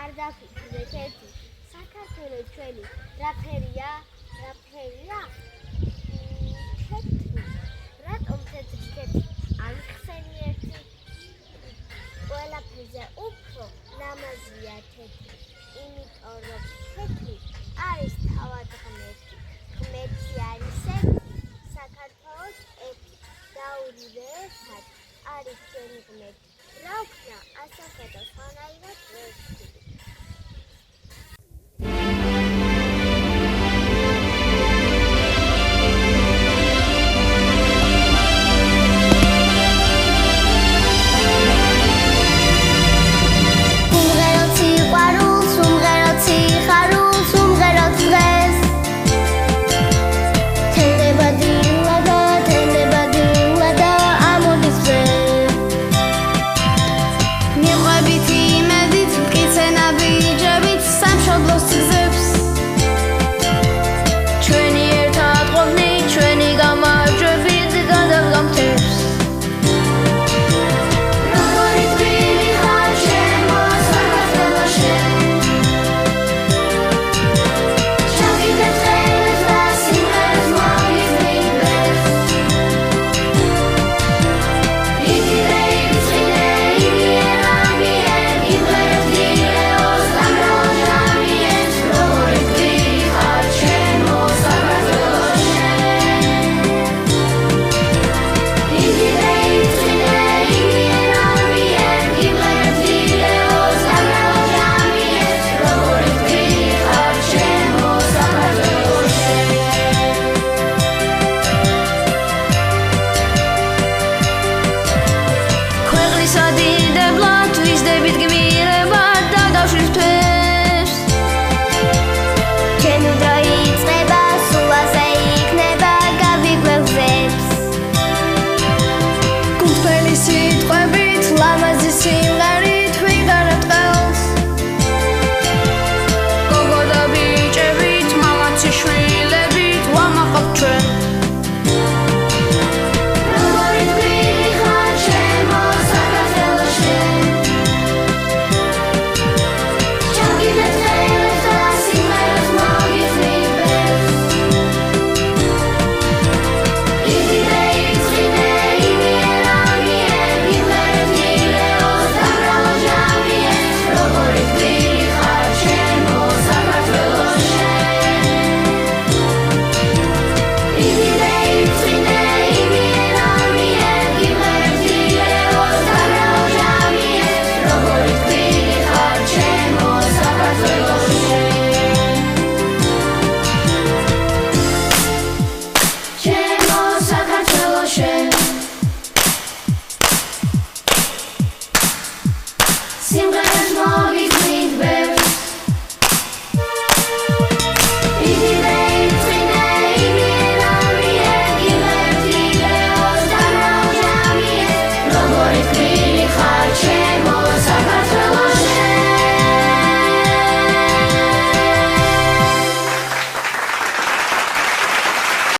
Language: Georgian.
არ დაფიქრდეთ ერთი საქართველო ჩვენი რა ფერია? თეთრი. რატომ თეთრი? არ ხსენი ერთი ყველაფერზე უფრო ლამაზია თეთრი, იმიტომ რომ თეთრი არის თავად ღმერთი. ღმერთი არის ერთი, საქართველოს ერთი. დაურივე ერთად არის ჩვენი ღმერთი. რა ვქნა, ასახე და სხვანაირად ვერ ვხვდი.